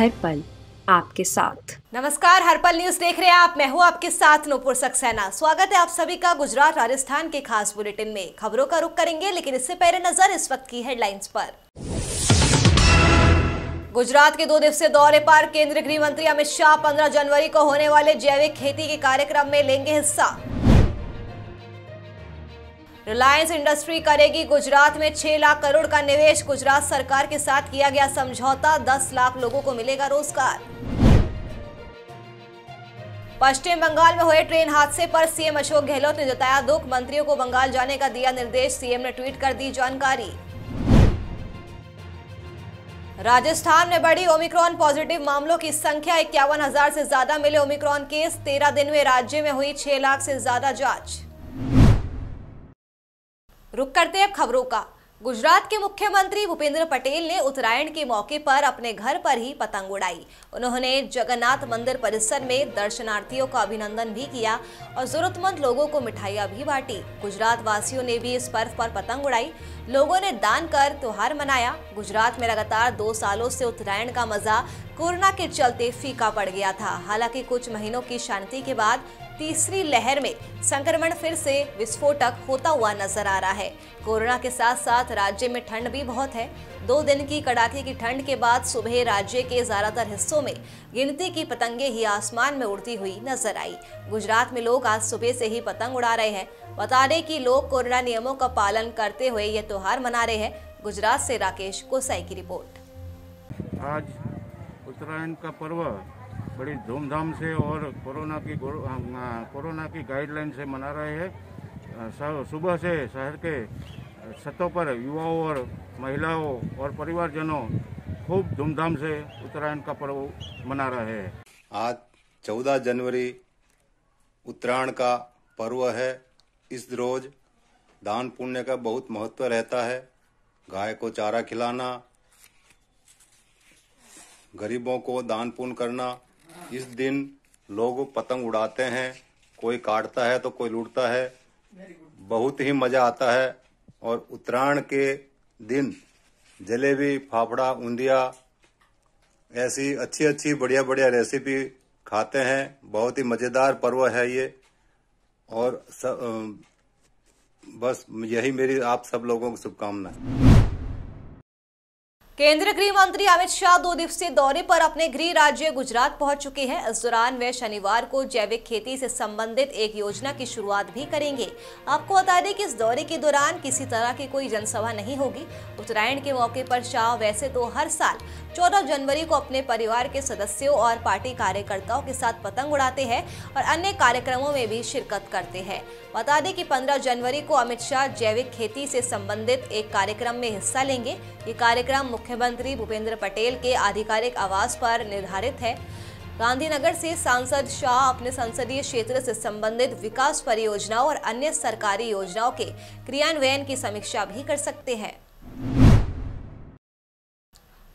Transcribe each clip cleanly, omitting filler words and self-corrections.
हर पल आपके साथ। नमस्कार, हरपल न्यूज देख रहे हैं आप। मैं हूं आपके साथ नूपुर सक्सेना। स्वागत है आप सभी का गुजरात राजस्थान के खास बुलेटिन में। खबरों का रुख करेंगे, लेकिन इससे पहले नजर इस वक्त की हेडलाइंस पर। गुजरात के 2 दिवसीय दौरे पर केंद्रीय गृह मंत्री अमित शाह 15 जनवरी को होने वाले जैविक खेती के कार्यक्रम में लेंगे हिस्सा। रिलायंस इंडस्ट्री करेगी गुजरात में 6 लाख करोड़ का निवेश। गुजरात सरकार के साथ किया गया समझौता, 10 लाख लोगों को मिलेगा रोजगार। पश्चिम बंगाल में हुए ट्रेन हादसे पर सीएम अशोक गहलोत ने जताया दुख। मंत्रियों को बंगाल जाने का दिया निर्देश। सीएम ने ट्वीट कर दी जानकारी। राजस्थान में बढ़ी ओमिक्रॉन पॉजिटिव मामलों की संख्या, 51,000 से ज्यादा मिले ओमिक्रॉन केस। 13 दिन में राज्य में हुई 6 लाख से ज्यादा जांच। रुक करते हैं खबरों का। गुजरात के मुख्यमंत्री भूपेंद्र पटेल ने उत्तरायण के मौके पर अपने घर पर ही पतंग उड़ाई। उन्होंने जगन्नाथ मंदिर परिसर में दर्शनार्थियों का अभिनंदन भी किया और जरूरतमंद लोगों को मिठाइयां भी बांटी। गुजरात वासियों ने भी इस पर्व पर पतंग उड़ाई। लोगों ने दान कर त्योहार मनाया। गुजरात में लगातार 2 सालों से उत्तरायण का मजा कोरोना के चलते फीका पड़ गया था। हालांकि कुछ महीनों की शांति के बाद तीसरी लहर में संक्रमण फिर से विस्फोटक होता हुआ नजर आ रहा है। कोरोना के साथ साथ राज्य में ठंड भी बहुत है। 2 दिन की कड़ाके की ठंड के बाद सुबह राज्य के ज्यादातर हिस्सों में गिनती की पतंगे ही आसमान में उड़ती हुई नजर आई। गुजरात में लोग आज सुबह से ही पतंग उड़ा रहे हैं। बता दें कि लोग कोरोना नियमों का पालन करते हुए यह त्योहार मना रहे हैं। गुजरात से राकेश गोसाई की रिपोर्ट। आज उत्तरायण का पर्व बड़ी धूमधाम से और कोरोना की गाइडलाइन से मना रहे हैं। सुबह से शहर के छतों पर युवाओं और महिलाओं और परिवारजनों खूब धूमधाम से उत्तरायण का पर्व मना रहे हैं। आज 14 जनवरी उत्तरायण का पर्व है। इस रोज दान पुण्य का बहुत महत्व रहता है। गाय को चारा खिलाना, गरीबों को दान पुण्य करना। इस दिन लोग पतंग उड़ाते हैं, कोई काटता है तो कोई लूटता है। बहुत ही मजा आता है। और उत्तरायण के दिन जलेबी, फाफड़ा, ऊंधिया ऐसी अच्छी बढ़िया रेसिपी खाते हैं। बहुत ही मजेदार पर्व है ये। और बस यही मेरी आप सब लोगों की शुभकामनाएं। केंद्रीय गृह मंत्री अमित शाह 2 दिवसीय दौरे पर अपने गृह राज्य गुजरात पहुंच चुके हैं। इस दौरान वे शनिवार को जैविक खेती से संबंधित एक योजना की शुरुआत भी करेंगे। आपको बता दें कि इस दौरे के दौरान किसी तरह की कोई जनसभा नहीं होगी। उत्तरायण के मौके पर शाह वैसे तो हर साल 14 जनवरी को अपने परिवार के सदस्यों और पार्टी कार्यकर्ताओं के साथ पतंग उड़ाते हैं और अन्य कार्यक्रमों में भी शिरकत करते हैं। बता दें कि 15 जनवरी को अमित शाह जैविक खेती से संबंधित एक कार्यक्रम में हिस्सा लेंगे। ये कार्यक्रम मुख्यमंत्री भूपेंद्र पटेल के आधिकारिक आवास पर निर्धारित है। गांधीनगर से सांसद शाह अपने संसदीय क्षेत्र से संबंधित विकास परियोजनाओं और अन्य सरकारी योजनाओं के क्रियान्वयन की समीक्षा भी कर सकते हैं।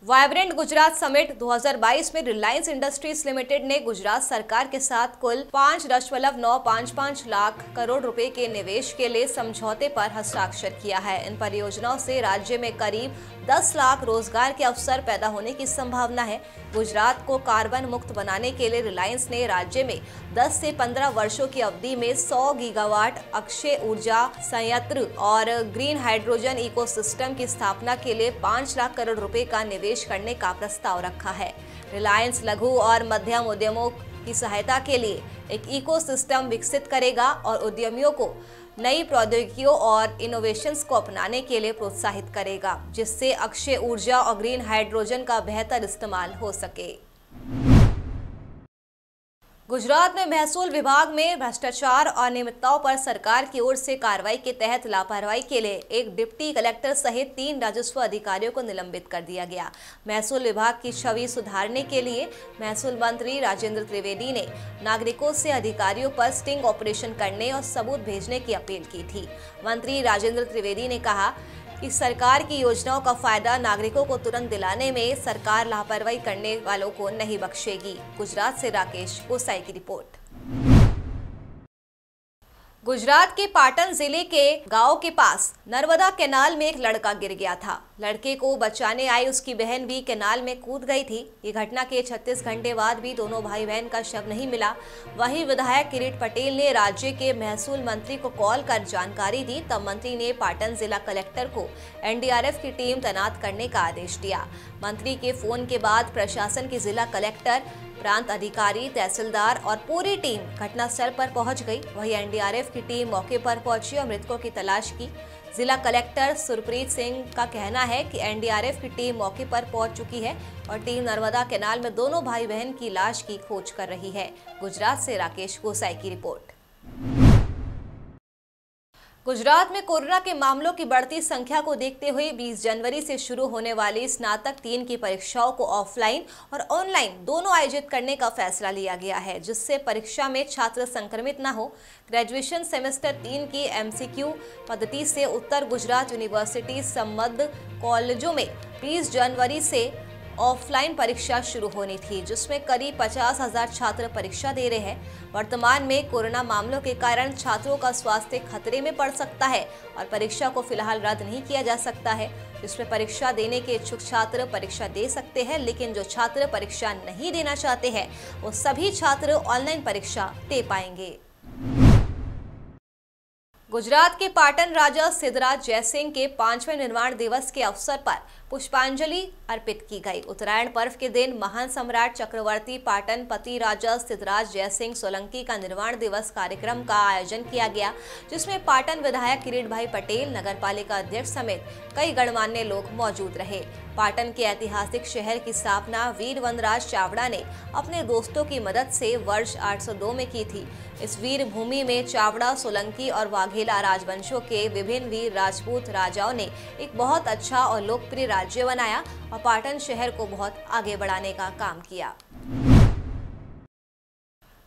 वाइब्रेंट गुजरात समिट 2022 में रिलायंस इंडस्ट्रीज लिमिटेड ने गुजरात सरकार के साथ कुल 5.955 लाख करोड़ रुपए के निवेश के लिए समझौते पर हस्ताक्षर किया है। इन परियोजनाओं से राज्य में करीब 10 लाख रोजगार के अवसर पैदा होने की संभावना है। गुजरात को कार्बन मुक्त बनाने के लिए रिलायंस ने राज्य में 10 से 15 वर्षों की अवधि में 100 गीगावाट अक्षय ऊर्जा संयंत्र और ग्रीन हाइड्रोजन इकोसिस्टम की स्थापना के लिए 5 लाख करोड़ रुपए का निवेश करने का प्रस्ताव रखा है। रिलायंस लघु और मध्यम उद्यमों की सहायता के लिए एक इकोसिस्टम विकसित करेगा और उद्यमियों को नई प्रौद्योगिकियों और इनोवेशंस को अपनाने के लिए प्रोत्साहित करेगा, जिससे अक्षय ऊर्जा और ग्रीन हाइड्रोजन का बेहतर इस्तेमाल हो सके। गुजरात में महसूल विभाग में भ्रष्टाचार और अनियमितताओं पर सरकार की ओर से कार्रवाई के तहत लापरवाही के लिए एक डिप्टी कलेक्टर सहित 3 राजस्व अधिकारियों को निलंबित कर दिया गया। महसूल विभाग की छवि सुधारने के लिए महसूल मंत्री राजेंद्र त्रिवेदी ने नागरिकों से अधिकारियों पर स्टिंग ऑपरेशन करने और सबूत भेजने की अपील की थी। मंत्री राजेंद्र त्रिवेदी ने कहा कि सरकार की योजनाओं का फायदा नागरिकों को तुरंत दिलाने में सरकार लापरवाही करने वालों को नहीं बख्शेगी। गुजरात से राकेश गोसाई की रिपोर्ट। गुजरात के पाटन जिले के गांव के पास नर्मदा कैनाल में एक लड़का गिर गया था। लड़के को बचाने आई उसकी बहन भी कैनाल में कूद गई थी। ये घटना के 36 घंटे बाद भी दोनों भाई बहन का शव नहीं मिला। वहीं विधायक किरीट पटेल ने राज्य के महसूल मंत्री को कॉल कर जानकारी दी। तब मंत्री ने पाटन जिला कलेक्टर को एनडीआरएफ की टीम तैनात करने का आदेश दिया। मंत्री के फोन के बाद प्रशासन के जिला कलेक्टर, प्रांत अधिकारी, तहसीलदार और पूरी टीम घटनास्थल पर पहुंच गई। वहीं एनडीआरएफ की टीम मौके पर पहुंची और मृतकों की तलाश की। जिला कलेक्टर सुरप्रीत सिंह का कहना है कि एनडीआरएफ की टीम मौके पर पहुंच चुकी है और टीम नर्मदा कैनाल में दोनों भाई बहन की लाश की खोज कर रही है। गुजरात से राकेश गोसाई की रिपोर्ट। गुजरात में कोरोना के मामलों की बढ़ती संख्या को देखते हुए 20 जनवरी से शुरू होने वाली स्नातक 3 की परीक्षाओं को ऑफलाइन और ऑनलाइन दोनों आयोजित करने का फैसला लिया गया है, जिससे परीक्षा में छात्र संक्रमित न हो। ग्रेजुएशन सेमेस्टर 3 की एमसीक्यू पद्धति से उत्तर गुजरात यूनिवर्सिटी संबद्ध कॉलेजों में 20 जनवरी से ऑफलाइन परीक्षा शुरू होनी थी, जिसमें करीब 50,000 छात्र परीक्षा दे रहे हैं। वर्तमान में कोरोना मामलों के कारण छात्रों का स्वास्थ्य खतरे में पड़ सकता है और परीक्षा को फिलहाल रद्द नहीं किया जा सकता है, जिसमें परीक्षा देने के इच्छुक छात्र परीक्षा दे सकते हैं। लेकिन जो छात्र परीक्षा नहीं देना चाहते हैं वो सभी छात्र ऑनलाइन परीक्षा दे पाएंगे। गुजरात के पाटन राजा सिद्धराज जयसिंह के 5वें निर्माण दिवस के अवसर पर पुष्पांजलि अर्पित की गई। उत्तरायण पर्व के दिन महान सम्राट चक्रवर्ती पाटन पति राजा सिद्धराज जयसिंह सोलंकी का निर्माण दिवस कार्यक्रम का आयोजन किया गया, जिसमें पाटन विधायक किरीट भाई पटेल, नगरपालिका अध्यक्ष समेत कई गणमान्य लोग मौजूद रहे। पाटन के ऐतिहासिक शहर की स्थापना वीर वनराज चावड़ा ने अपने दोस्तों की मदद से वर्ष 802 में की थी। इस वीर भूमि में चावड़ा, सोलंकी और वाघेला राजवंशों के विभिन्न वीर राजपूत राजाओं ने एक बहुत अच्छा और लोकप्रिय राज्य बनाया और पाटन शहर को बहुत आगे बढ़ाने का काम किया।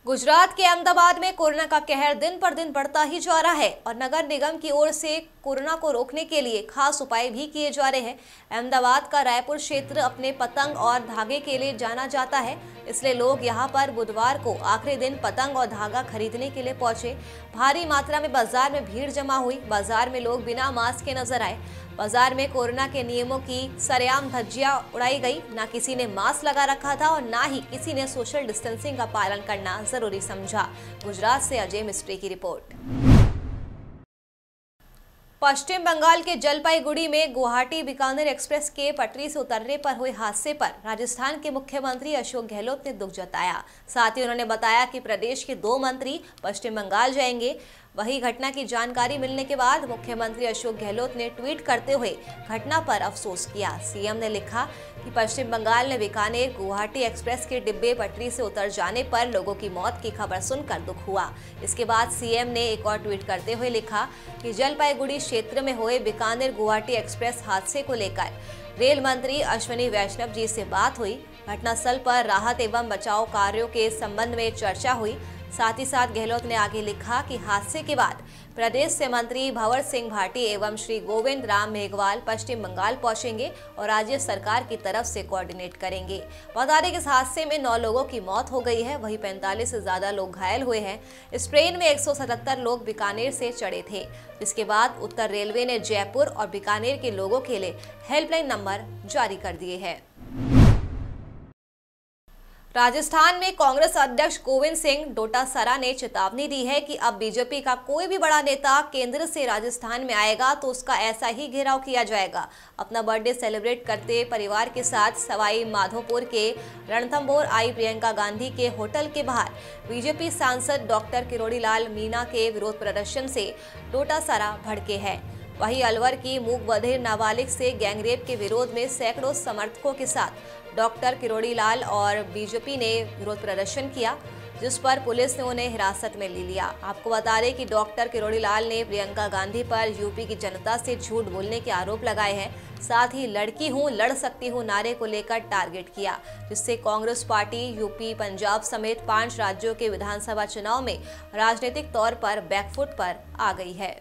गुजरात के अहमदाबाद में कोरोना का कहर दिन पर दिन बढ़ता ही जा रहा है और नगर निगम की ओर से कोरोना को रोकने के लिए खास उपाय भी किए जा रहे हैं। अहमदाबाद का रायपुर क्षेत्र अपने पतंग और धागे के लिए जाना जाता है, इसलिए लोग यहां पर बुधवार को आखिरी दिन पतंग और धागा खरीदने के लिए पहुंचे। भारी मात्रा में बाजार में भीड़ जमा हुई। बाजार में लोग बिना मास्क के नजर आए। बाजार में कोरोना के नियमों की सरेआम धज्जियां उड़ाई गई। ना किसी ने मास्क लगा रखा था और ना ही किसी ने सोशल डिस्टेंसिंग का पालन करना जरूरी समझा। गुजरात से अजय मिस्त्री की रिपोर्ट। पश्चिम बंगाल के जलपाईगुड़ी में गुवाहाटी बीकानेर एक्सप्रेस के पटरी से उतरने पर हुए हादसे पर राजस्थान के मुख्यमंत्री अशोक गहलोत ने दुख जताया। साथ ही उन्होंने बताया कि प्रदेश के 2 मंत्री पश्चिम बंगाल जाएंगे। वहीं घटना की जानकारी मिलने के बाद मुख्यमंत्री अशोक गहलोत ने ट्वीट करते हुए घटना पर अफसोस किया। सीएम ने लिखा कि पश्चिम बंगाल ने बीकानेर गुवाहाटी एक्सप्रेस के डिब्बे पटरी से उतर जाने पर लोगों की मौत की खबर सुनकर दुख हुआ। इसके बाद सीएम ने एक और ट्वीट करते हुए लिखा कि जलपाईगुड़ी क्षेत्र में हुए बीकानेर गुवाहाटी एक्सप्रेस हादसे को लेकर रेल मंत्री अश्विनी वैष्णव जी से बात हुई। घटनास्थल पर राहत एवं बचाव कार्यों के संबंध में चर्चा हुई। साथ ही साथ गहलोत ने आगे लिखा कि हादसे के बाद प्रदेश से मंत्री भंवर सिंह भाटी एवं श्री गोविंद राम मेघवाल पश्चिम बंगाल पहुंचेंगे और राज्य सरकार की तरफ से कोऑर्डिनेट करेंगे। बता दें कि इस हादसे में 9 लोगों की मौत हो गई है, वहीं 45 से ज्यादा लोग घायल हुए हैं। इस ट्रेन में 177 लोग बीकानेर से चढ़े थे, जिसके बाद उत्तर रेलवे ने जयपुर और बीकानेर के लोगों के लिए हेल्पलाइन नंबर जारी कर दिए हैं। राजस्थान में कांग्रेस अध्यक्ष गोविंद सिंह डोटासरा ने चेतावनी दी है कि अब बीजेपी का कोई भी बड़ा नेता केंद्र से राजस्थान में आएगा तो उसका ऐसा ही घेराव किया जाएगा। अपना बर्थडे सेलिब्रेट करते परिवार के साथ सवाई माधोपुर के रणथंभौर आई प्रियंका गांधी के होटल के बाहर बीजेपी सांसद डॉक्टर किरोड़ी लाल मीणा के विरोध प्रदर्शन से डोटासरा भड़के हैं। वहीं अलवर की मूक बधिर नाबालिग से गैंगरेप के विरोध में सैकड़ों समर्थकों के साथ डॉक्टर किरोड़ी लाल और बीजेपी ने विरोध प्रदर्शन किया, जिस पर पुलिस ने उन्हें हिरासत में ले लिया। आपको बता दें कि डॉक्टर किरोड़ी लाल ने प्रियंका गांधी पर यूपी की जनता से झूठ बोलने के आरोप लगाए हैं। साथ ही लड़की हूं, लड़ सकती हूं नारे को लेकर टारगेट किया, जिससे कांग्रेस पार्टी यूपी, पंजाब समेत 5 राज्यों के विधानसभा चुनाव में राजनीतिक तौर पर बैकफुट पर आ गई है।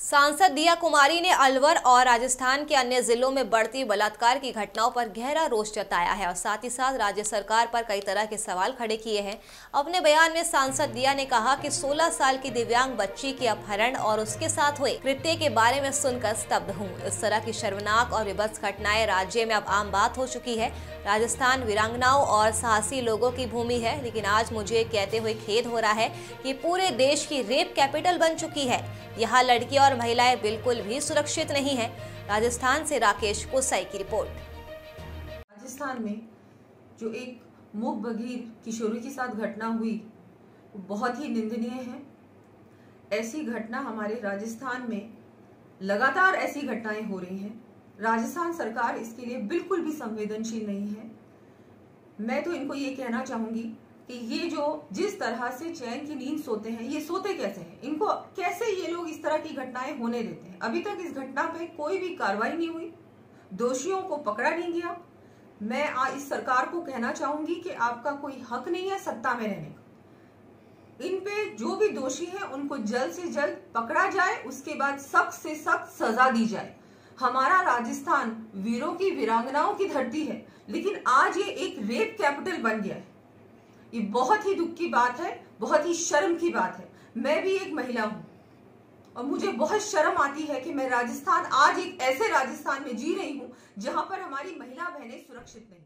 सांसद दिया कुमारी ने अलवर और राजस्थान के अन्य जिलों में बढ़ती बलात्कार की घटनाओं पर गहरा रोष जताया है और साथ ही साथ राज्य सरकार पर कई तरह के सवाल खड़े किए हैं। अपने बयान में सांसद दिया ने कहा कि 16 साल की दिव्यांग बच्ची के अपहरण और उसके साथ हुए कृत्य के बारे में सुनकर स्तब्ध हूँ। इस तरह की शर्मनाक और विभत्स घटनाएं राज्य में अब आम बात हो चुकी है। राजस्थान वीरांगनाओं और साहसी लोगों की भूमि है, लेकिन आज मुझे कहते हुए खेद हो रहा है कि पूरे देश की रेप कैपिटल बन चुकी है। यहाँ लड़कियां और महिलाएं बिल्कुल भी सुरक्षित नहीं हैं। राजस्थान से राकेश कोसाई की रिपोर्ट। राजस्थान में जो एक मूक बधिर किशोरी के साथ घटना हुई वो बहुत ही निंदनीय है। ऐसी घटना हमारे राजस्थान में लगातार ऐसी घटनाएं हो रही हैं। राजस्थान सरकार इसके लिए बिल्कुल भी संवेदनशील नहीं है। मैं तो इनको ये कहना चाहूंगी कि ये जो जिस तरह से चैन की नींद सोते हैं, ये सोते कैसे हैं? इनको कैसे ये लोग इस तरह की घटनाएं होने देते हैं? अभी तक इस घटना पे कोई भी कार्रवाई नहीं हुई, दोषियों को पकड़ा नहीं गया। मैं इस सरकार को कहना चाहूंगी कि आपका कोई हक नहीं है सत्ता में रहने का। इन पे जो भी दोषी हैं उनको जल्द से जल्द पकड़ा जाए, उसके बाद सख्त से सख्त सजा दी जाए। हमारा राजस्थान वीरों की वीरांगनाओं की धरती है, लेकिन आज ये एक रेप कैपिटल बन गया है। ये बहुत ही दुख की बात है, बहुत ही शर्म की बात है। मैं भी एक महिला हूं और मुझे बहुत शर्म आती है कि मैं राजस्थान आज एक ऐसे राजस्थान में जी रही हूं जहां पर हमारी महिला बहनें सुरक्षित नहीं।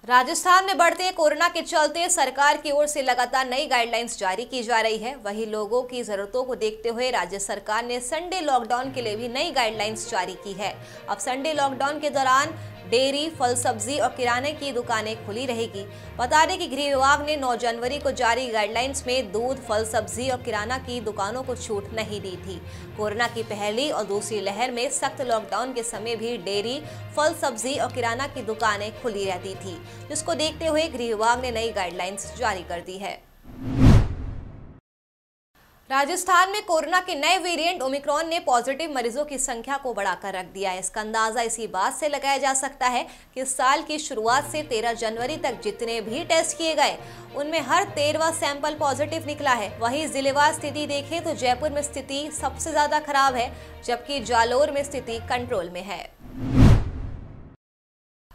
राजस्थान में बढ़ते कोरोना के चलते सरकार की ओर से लगातार नई गाइडलाइंस जारी की जा रही है। वहीं लोगों की जरूरतों को देखते हुए राज्य सरकार ने संडे लॉकडाउन के लिए भी नई गाइडलाइंस जारी की है। अब संडे लॉकडाउन के दौरान डेयरी, फल सब्जी और किराने की दुकानें खुली रहेगी। बता दें कि गृह विभाग ने 9 जनवरी को जारी गाइडलाइंस में दूध, फल सब्जी और किराना की दुकानों को छूट नहीं दी थी। कोरोना की पहली और दूसरी लहर में सख्त लॉकडाउन के समय भी डेयरी, फल सब्जी और किराना की दुकानें खुली रहती थी, जिसको देखते हुए गृह विभाग ने नई गाइडलाइंस जारी कर दी है। राजस्थान में कोरोना के नए वेरिएंट ओमिक्रॉन ने पॉजिटिव मरीजों की संख्या को बढ़ाकर रख दिया है। इसका अंदाजा इसी बात से लगाया जा सकता है कि इस साल की शुरुआत से 13 जनवरी तक जितने भी टेस्ट किए गए उनमें हर 13वां सैंपल पॉजिटिव निकला है। वहीं जिलेवार स्थिति देखें तो जयपुर में स्थिति सबसे ज्यादा खराब है, जबकि जालोर में स्थिति कंट्रोल में है।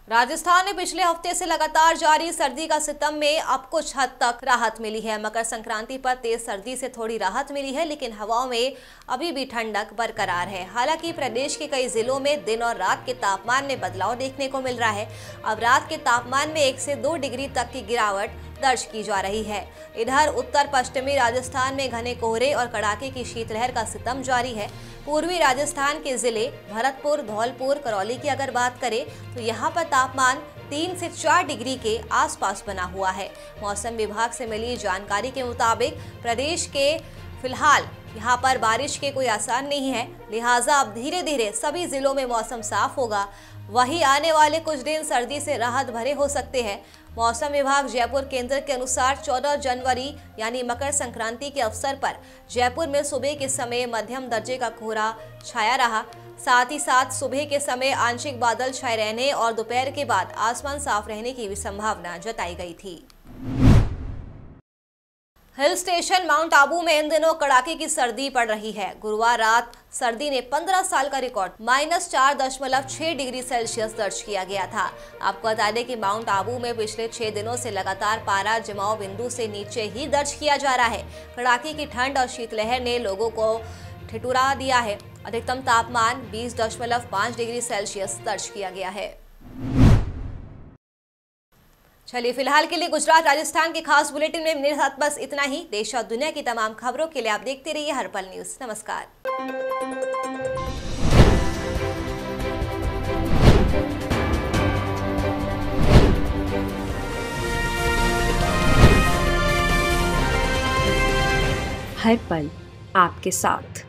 राजस्थान में पिछले हफ्ते से लगातार जारी सर्दी का सितम में अब कुछ हद तक राहत मिली है। मकर संक्रांति पर तेज सर्दी से थोड़ी राहत मिली है, लेकिन हवाओं में अभी भी ठंडक बरकरार है। हालांकि प्रदेश के कई जिलों में दिन और रात के तापमान में बदलाव देखने को मिल रहा है। अब रात के तापमान में 1 से 2 डिग्री तक की गिरावट दर्ज की जा रही है। इधर उत्तर पश्चिमी राजस्थान में घने कोहरे और कड़ाके की शीतलहर का सितम जारी है। पूर्वी राजस्थान के जिले भरतपुर, धौलपुर, करौली की अगर बात करें तो यहाँ पर तापमान 3 से 4 डिग्री के आसपास बना हुआ है। मौसम विभाग से मिली जानकारी के मुताबिक प्रदेश के फिलहाल यहाँ पर बारिश के कोई आसार नहीं है, लिहाजा अब धीरे धीरे सभी जिलों में मौसम साफ होगा। वहीं आने वाले कुछ दिन सर्दी से राहत भरे हो सकते हैं। मौसम विभाग जयपुर केंद्र के अनुसार 14 जनवरी यानी मकर संक्रांति के अवसर पर जयपुर में सुबह के समय मध्यम दर्जे का कोहरा छाया रहा। साथ ही साथ सुबह के समय आंशिक बादल छाए रहने और दोपहर के बाद आसमान साफ रहने की भी संभावना जताई गई थी। हिल स्टेशन माउंट आबू में इन दिनों कड़ाके की सर्दी पड़ रही है। गुरुवार रात सर्दी ने 15 साल का रिकॉर्ड -4.6 डिग्री सेल्सियस दर्ज किया गया था। आपको बता दें कि माउंट आबू में पिछले 6 दिनों से लगातार पारा जमाव बिंदु से नीचे ही दर्ज किया जा रहा है। कड़ाके की ठंड और शीतलहर ने लोगों को ठिठुरा दिया है। अधिकतम तापमान 20.5 डिग्री सेल्सियस दर्ज किया गया है। चलिए फिलहाल के लिए गुजरात राजस्थान के खास बुलेटिन में मेरे साथ बस इतना ही। देश और दुनिया की तमाम खबरों के लिए आप देखते रहिए हर पल न्यूज। नमस्कार। हर पल आपके साथ।